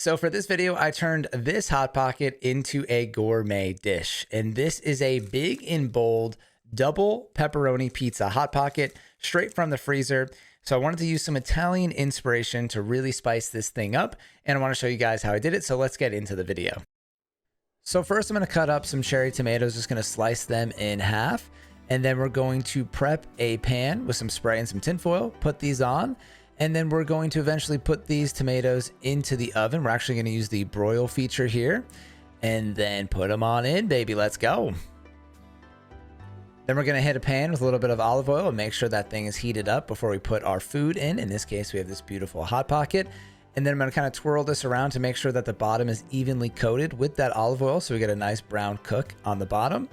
So for this video, I turned this Hot Pocket into a gourmet dish. And this is a big and bold double pepperoni pizza Hot Pocket straight from the freezer. So I wanted to use some Italian inspiration to really spice this thing up. And I want to show you guys how I did it. So let's get into the video. So first I'm going to cut up some cherry tomatoes, just going to slice them in half. And then we're going to prep a pan with some spray and some tin foil, put these on. And then we're going to eventually put these tomatoes into the oven. We're actually going to use the broil feature here and then put them on in, baby. Let's go. Then we're going to hit a pan with a little bit of olive oil and make sure that thing is heated up before we put our food in. In this case, we have this beautiful Hot Pocket. And then I'm going to kind of twirl this around to make sure that the bottom is evenly coated with that olive oil, so we get a nice brown cook on the bottom.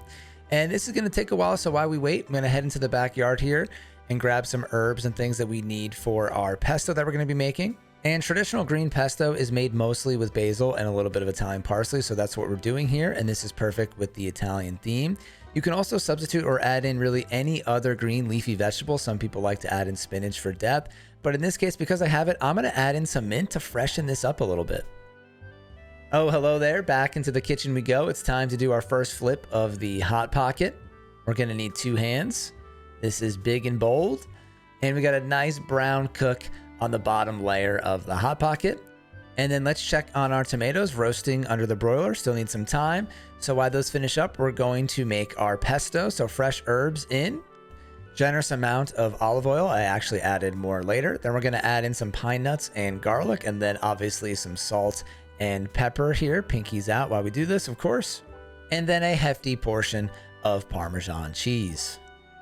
And this is going to take a while, so while we wait, I'm going to head into the backyard here and grab some herbs and things that we need for our pesto that we're going to be making. And traditional green pesto is made mostly with basil and a little bit of Italian parsley, so that's what we're doing here, and this is perfect with the Italian theme. You can also substitute or add in really any other green leafy vegetable. Some people like to add in spinach for depth, but in this case, because I have it, I'm going to add in some mint to freshen this up a little bit. Oh, hello there. Back into the kitchen we go. It's time to do our first flip of the Hot Pocket. We're going to need 2 hands. This is big and bold, and we got a nice brown cook on the bottom layer of the Hot Pocket. And then let's check on our tomatoes roasting under the broiler. Still need some time. So while those finish up, we're going to make our pesto. So fresh herbs in, generous amount of olive oil. I actually added more later. Then we're going to add in some pine nuts and garlic, and then obviously some salt and pepper here. Pinkies out while we do this, of course. And then a hefty portion of Parmesan cheese.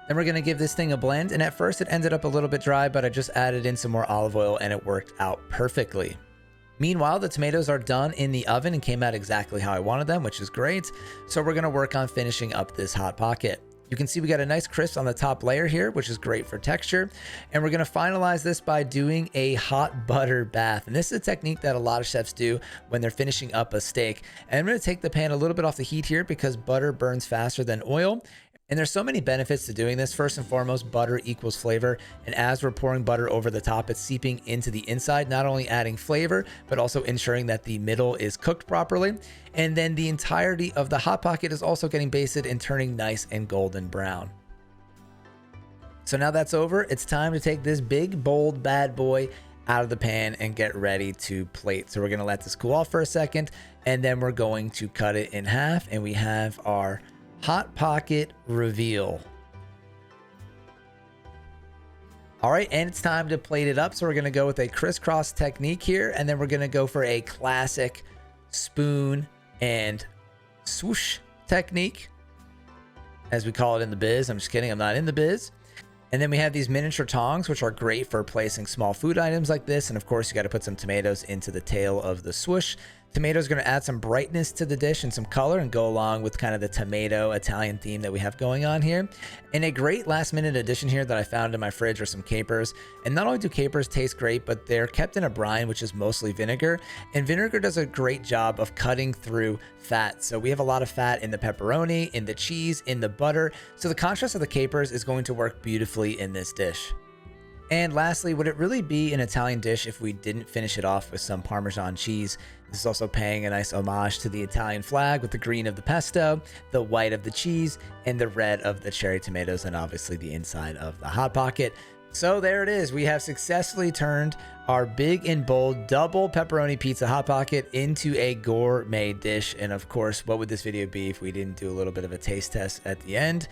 Then we're going to give this thing a blend, and at first it ended up a little bit dry, but I just added in some more olive oil and it worked out perfectly. Meanwhile, the tomatoes are done in the oven and came out exactly how I wanted them, which is great. So we're going to work on finishing up this Hot Pocket. You can see we got a nice crisp on the top layer here, which is great for texture. And we're going to finalize this by doing a hot butter bath. And this is a technique that a lot of chefs do when they're finishing up a steak. And I'm going to take the pan a little bit off the heat here because butter burns faster than oil. And there's so many benefits to doing this. First and foremost, butter equals flavor. And as we're pouring butter over the top, it's seeping into the inside, not only adding flavor, but also ensuring that the middle is cooked properly. And then the entirety of the Hot Pocket is also getting basted and turning nice and golden brown. So now that's over, it's time to take this big, bold, bad boy out of the pan and get ready to plate. So we're gonna let this cool off for a second, and then we're going to cut it in half, and we have our Hot Pocket reveal. All right, and it's time to plate it up. So we're gonna go with a crisscross technique here, and then we're gonna go for a classic spoon and swoosh technique, as we call it in the biz. I'm just kidding, I'm not in the biz. And then we have these miniature tongs, which are great for placing small food items like this. And of course, you got to put some tomatoes into the tail of the swoosh. Tomatoes are going to add some brightness to the dish and some color and go along with kind of the tomato Italian theme that we have going on here. And a great last minute addition here that I found in my fridge are some capers. And not only do capers taste great, but they're kept in a brine, which is mostly vinegar. And vinegar does a great job of cutting through fat. So we have a lot of fat in the pepperoni, in the cheese, in the butter. So the contrast of the capers is going to work beautifully in this dish. And lastly, would it really be an Italian dish if we didn't finish it off with some Parmesan cheese? This is also paying a nice homage to the Italian flag with the green of the pesto, the white of the cheese, and the red of the cherry tomatoes, and obviously the inside of the Hot Pocket. So there it is. We have successfully turned our big and bold double pepperoni pizza Hot Pocket into a gourmet dish. And of course, what would this video be if we didn't do a little bit of a taste test at the end?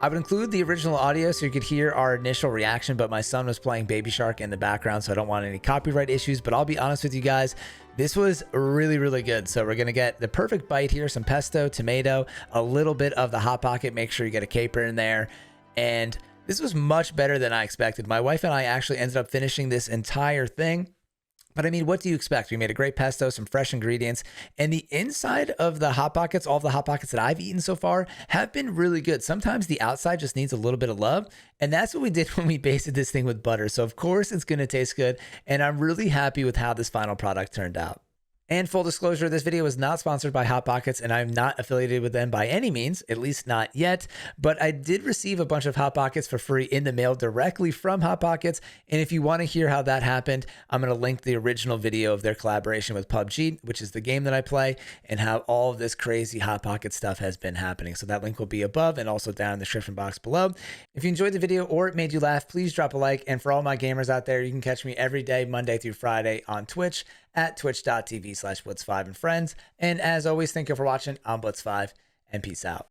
I would include the original audio so you could hear our initial reaction, but my son was playing Baby Shark in the background, so I don't want any copyright issues. But I'll be honest with you guys, this was really, really good. So we're going to get the perfect bite here, some pesto, tomato, a little bit of the Hot Pocket. Make sure you get a caper in there. And this was much better than I expected. My wife and I actually ended up finishing this entire thing. But I mean, what do you expect? We made a great pesto, some fresh ingredients, and the inside of the Hot Pockets, all of the Hot Pockets that I've eaten so far have been really good. Sometimes the outside just needs a little bit of love, and that's what we did when we basted this thing with butter. So of course it's going to taste good, and I'm really happy with how this final product turned out. And full disclosure, this video is not sponsored by HotPockets, and I'm not affiliated with them by any means, at least not yet. But I did receive a bunch of HotPockets for free in the mail directly from HotPockets. And if you want to hear how that happened, I'm going to link the original video of their collaboration with PUBG, which is the game that I play, and how all of this crazy HotPocket stuff has been happening. So that link will be above and also down in the description box below. If you enjoyed the video or it made you laugh, please drop a like. And for all my gamers out there, you can catch me every day, Monday through Friday on Twitch at twitch.tv/Blitz5 and friends. And as always, thank you for watching. I'm Blitz5 and peace out.